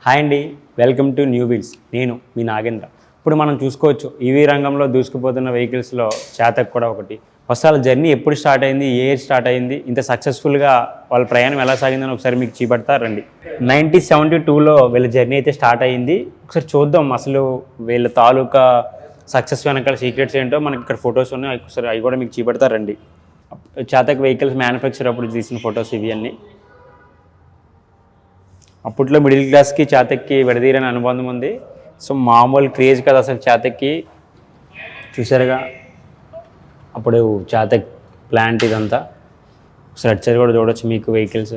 Hi అండి, welcome to new wheels. నేను మీ నాగేంద్ర. ఇప్పుడు మనం చూసుకోవచ్చు ఈవీ రంగంలో దూసుకుపోతున్న వెహికల్స్లో చాతక్ కూడా ఒకటి. వాళ్ళ జర్నీ ఎప్పుడు స్టార్ట్ అయింది, ఏ ఇయర్ స్టార్ట్ అయింది, ఇంత సక్సెస్ఫుల్గా వాళ్ళ ప్రయాణం ఎలా సాగిందని ఒకసారి మీకు చూపెడతారండి. 1972లో వీళ్ళ జర్నీ అయితే స్టార్ట్ అయింది. ఒకసారి చూద్దాం అసలు వీళ్ళ తాలూకా సక్సెస్ వెనకాల సీక్రెట్స్ ఏంటో మనకి ఇక్కడ ఫొటోస్ ఉన్నాయి. ఒకసారి అవి కూడా మీకు చూపెడతారండి. చాతక్ వెహికల్స్ మ్యానుఫ్యాక్చర్ అప్పుడు తీసిన ఫొటోస్ ఇవి అన్నీ. అప్పట్లో మిడిల్ క్లాస్కి చాతక్కి విడదీరని అనుబంధం ఉంది. సో మామూలు క్రేజ్ కదా అసలు చాతక్కి. చూసారుగా అప్పుడు చాతక్ ప్లాంట్ ఇదంతా. ఒకసారి అటు సైడ్ కూడా చూడవచ్చు మీకు వెహికల్స్.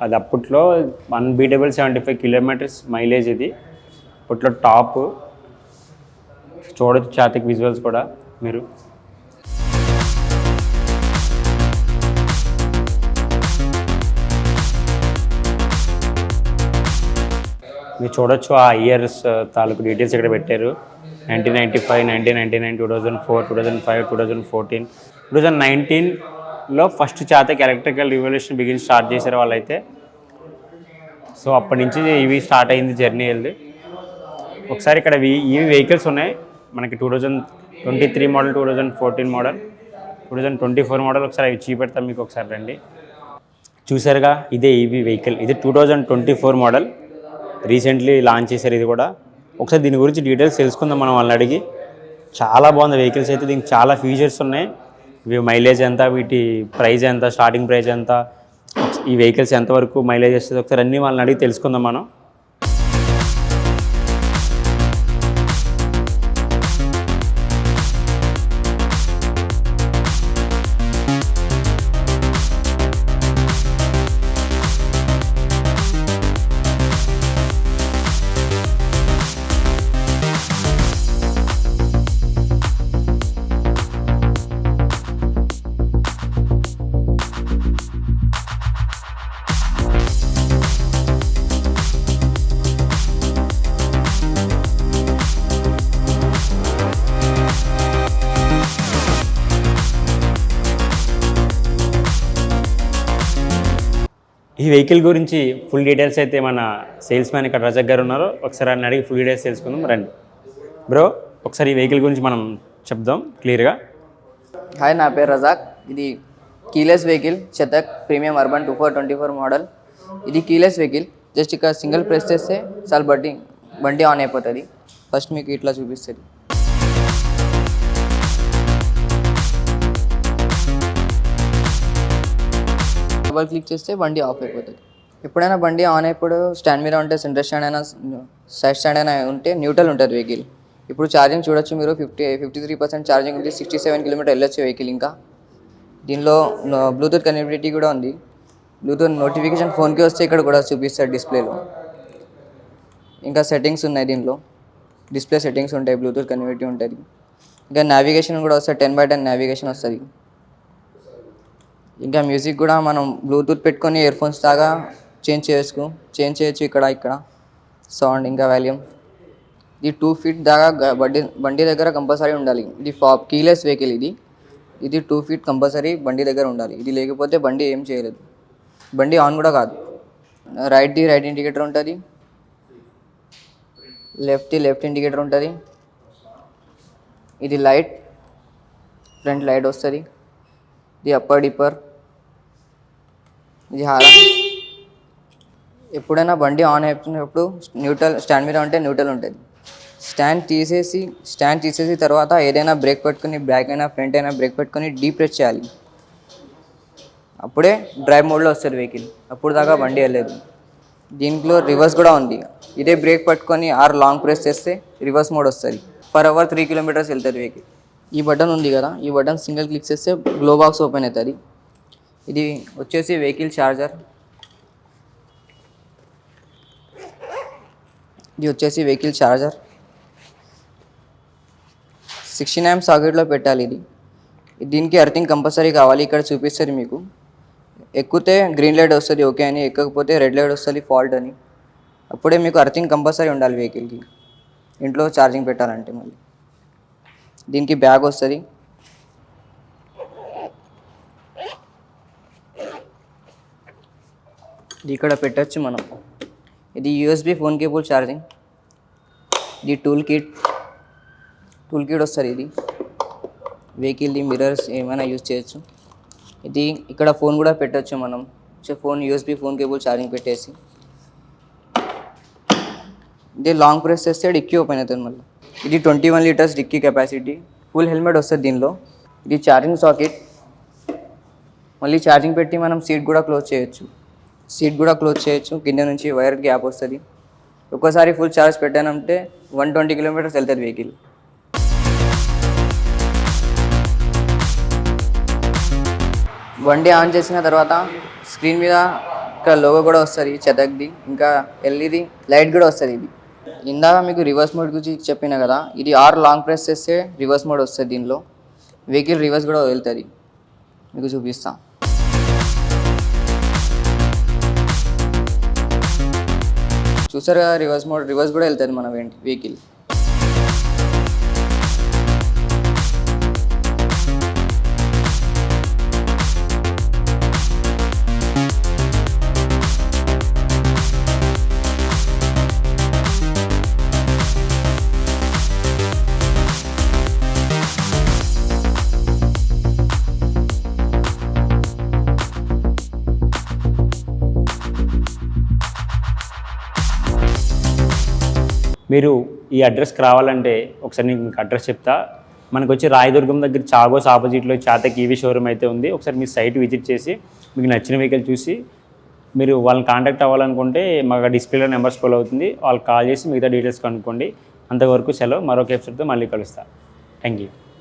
అది అప్పట్లో అన్బీటబుల్ 75 కిలోమీటర్స్ మైలేజ్. ఇది అప్పట్లో టాప్. చూడొచ్చు చాతక్ విజువల్స్ కూడా మీరు. మీరు చూడొచ్చు ఆ ఇయర్స్ తాలూకు డీటెయిల్స్ ఇక్కడ పెట్టారు. 1995, 1999, 2004, 2005, 2014, 2019లో ఫస్ట్ చాతక్ ఎలక్ట్రికల్ రివల్యూషన్ స్టార్ట్ చేశారు వాళ్ళైతే. సో అప్పటి నుంచి ఇవి స్టార్ట్ అయింది జర్నీ వెళ్ళి. ఒకసారి ఇక్కడ ఇవి వెహికల్స్ ఉన్నాయి మనకి. 2023 మోడల్, 2014 మోడల్, 2024 మోడల్. ఒకసారి అవి చూపెడతాం మీకు. ఒకసారి రండి. చూసారుగా ఇదే ఈవీ వెహికల్. ఇది 2024 మోడల్. రీసెంట్లీ లాంచ్ చేశారు ఇది కూడా. ఒకసారి దీని గురించి డీటెయిల్స్ తెలుసుకుందాం మనం వాళ్ళని అడిగి. చాలా బాగుంది వెహికల్స్ అయితే. దీనికి చాలా ఫీచర్స్ ఉన్నాయి. ఇవి మైలేజ్ ఎంత, వీటి ప్రైస్ ఎంత, స్టార్టింగ్ ప్రైస్ ఎంత, ఈ వెహికల్స్ ఎంతవరకు మైలేజ్ వస్తుంది, ఒకసారి అన్నీ వాళ్ళని అడిగి తెలుసుకుందాం మనం. ఈ వెహికల్ గురించి ఫుల్ డీటెయిల్స్ అయితే మన సేల్స్ మ్యాన్ ఇక్కడ రజక్ గారు ఉన్నారు. ఒకసారి ఆయన అడిగి ఫుల్ డీటెయిల్స్ తెలుసుకుందాం రండి. బ్రో, ఒకసారి ఈ వెహికల్ గురించి మనం చెప్దాం క్లియర్గా. హాయ్, నా పేరు రజాక్. ఇది keyless vehicle, Chetak premium urban 2424 model. ఇది కీలెస్ వెహికల్. జస్ట్ ఇక్కడ సింగిల్ ప్రెస్ చేస్తే చాలు బండి ఆన్ అయిపోతుంది. ఫస్ట్ మీకు ఇట్లా చూపిస్తుంది. డబల్ క్లిక్ చేస్తే బండి ఆఫ్ అయిపోతుంది. ఎప్పుడైనా బండి ఆన్ అయిపోయి స్టాండ్ మీద ఉంటే, సెంటర్ స్టాండ్ అయినా సైడ్ స్టాండ్ అయినా ఉంటే న్యూట్రల్ ఉంటుంది వెహికల్. ఇప్పుడు ఛార్జింగ్ చూడొచ్చు మీరు. 53% ఛార్జింగ్ ఉంది. 67 కిలోమీటర్ వెళ్ళొచ్చు వెహికల్. ఇంకా దీనిలో బ్లూటూత్ కనెక్టివిటీ కూడా ఉంది. బ్లూటూత్ నోటిఫికేషన్ ఫోన్కి వస్తే ఇక్కడ కూడా చూపిస్తారు డిస్ప్లేలో. ఇంకా సెట్టింగ్స్ ఉన్నాయి దీనిలో. డిస్ప్లే సెట్టింగ్స్ ఉంటాయి, బ్లూటూత్ కనెక్టివిటీ ఉంటుంది. ఇంకా నావిగేషన్ కూడా వస్తుంది. 10/10 నావిగేషన్ వస్తుంది. ఇంకా మ్యూజిక్ కూడా మనం బ్లూటూత్ పెట్టుకొని ఇయర్ ఫోన్స్ దాకా చేంజ్ చేయొచ్చు. ఇక్కడ సౌండ్ ఇంకా వాల్యూమ్. ఇది 2 feet దాకా బండి దగ్గర కంపల్సరీ ఉండాలి. ఇది కీలెస్ వెహికల్. ఇది 2 feet కంపల్సరీ బండి దగ్గర ఉండాలి. ఇది లేకపోతే బండి ఏం చేయలేదు. బండి ఆన్ కూడా కాదు. రైట్ ఇండికేటర్ ఉంటుంది. లెఫ్ట్ ఇండికేటర్ ఉంటుంది. ఇది లైట్, ఫ్రంట్ లైట్ వస్తుంది. ఇది అప్పర్ డిప్పర్. ఇది హారన్. ఎప్పుడైనా బండి ఆన్ అయిపోయినప్పుడు స్టాండ్ మీద ఉంటే న్యూట్రల్ ఉంటుంది. స్టాండ్ తీసేసి తర్వాత ఏదైనా బ్రేక్ పెట్టుకుని, బ్యాక్ అయినా ఫ్రంట్ అయినా బ్రేక్ పెట్టుకొని డీప్ ప్రెస్ చేయాలి. అప్పుడే డ్రైవ్ మోడ్లో వస్తుంది వెహికల్. అప్పుడు దాకా బండి వెళ్ళలేదు. దీంట్లో రివర్స్ కూడా ఉంది. ఇదే బ్రేక్ పట్టుకొని లాంగ్ ప్రెస్ చేస్తే రివర్స్ మోడ్ వస్తుంది. పర్ అవర్ 3 kilometers వెళ్తుంది వెహికల్. ఈ బటన్ ఉంది కదా, ఈ బటన్ సింగిల్ క్లిక్ చేస్తే గ్లో బాక్స్ ఓపెన్ అవుతుంది. ఇది వచ్చేసి వెహికల్ ఛార్జర్. ఇది వచ్చేసి వెహికల్ ఛార్జర్ 16 amp సాకెట్లో పెట్టాలి. ఇది దీనికి ఎర్తింగ్ కంపల్సరీ కావాలి. ఇక్కడ చూపిస్తారు మీకు. ఎక్కితే గ్రీన్ లైట్ వస్తుంది ఓకే అని, ఎక్కకపోతే రెడ్ లైట్ వస్తుంది ఫాల్ట్ అని. అప్పుడే మీకు అర్థింగ్ కంపల్సరీ ఉండాలి వెహికల్కి, ఇంట్లో ఛార్జింగ్ పెట్టాలంటే. మళ్ళీ దీనికి బ్యాగ్ వస్తుంది, ఇది ఇక్కడ పెట్టచ్చు మనం. ఇది యూఎస్బి ఫోన్ కేబుల్ ఛార్జింగ్. ఇది టూల్ కిట్ వస్తుంది. ఇది వెహికల్ది మిర్రర్స్ ఏమైనా యూజ్ చేయొచ్చు. ఇది ఇక్కడ ఫోన్ కూడా పెట్టచ్చు మనం. Phone USB phone cable charging పెట్టేసి ఇది లాంగ్ ప్రెస్ చేస్తే డిక్కీ ఓపెన్ అవుతుంది మళ్ళీ. ఇది 21 litres dicky capacity. Full helmet వస్తుంది దీనిలో. ఇది ఛార్జింగ్ సాకెట్. మళ్ళీ ఛార్జింగ్ పెట్టి మనం సీట్ కూడా క్లోజ్ చేయొచ్చు. కింద నుంచి వైర్ గ్యాప్ వస్తుంది. ఒక్కోసారి ఫుల్ ఛార్జ్ పెట్టానంటే 120 కిలోమీటర్స్ వెళ్తుంది వెహికల్. బండి ఆన్ చేసిన తర్వాత స్క్రీన్ మీద ఇక్కడ లోగో కూడా వస్తుంది చతక్ది, ఇంకా ఎల్ఈడి లైట్ కూడా వస్తుంది. ఇది ఇందాక మీకు రివర్స్ మోడ్ గురించి చెప్పిన కదా, ఇది లాంగ్ ప్రెస్ చేస్తే రివర్స్ మోడ్ వస్తుంది. దీనిలో వెహికల్ రివర్స్ కూడా వెళ్తుంది, మీకు చూపిస్తాను. చూసారు కదా రివర్స్ కూడా వెళ్తుంది మన వెహికల్. మీరు ఈ అడ్రస్కి రావాలంటే ఒకసారి నేను మీకు అడ్రస్ చెప్తా. మనకు వచ్చి రాయదుర్గం దగ్గర చాగోస్ ఆపోజిట్లో చాతక్ ఈవీ షోరూమ్ అయితే ఉంది. ఒకసారి మీ సైట్ విజిట్ చేసి మీకు నచ్చిన వెహికల్ చూసి మీరు వాళ్ళని కాంటాక్ట్ అవ్వాలనుకుంటే మాకు డిస్ప్లేలో నెంబర్ స్క్రోల్ అవుతుంది, వాళ్ళకి కాల్ చేసి మిగతా డీటెయిల్స్ కనుక్కోండి. అంతవరకు సెలవు. మరొక ఎపిసోడ్తో మళ్ళీ కలుస్తాను. Thank you.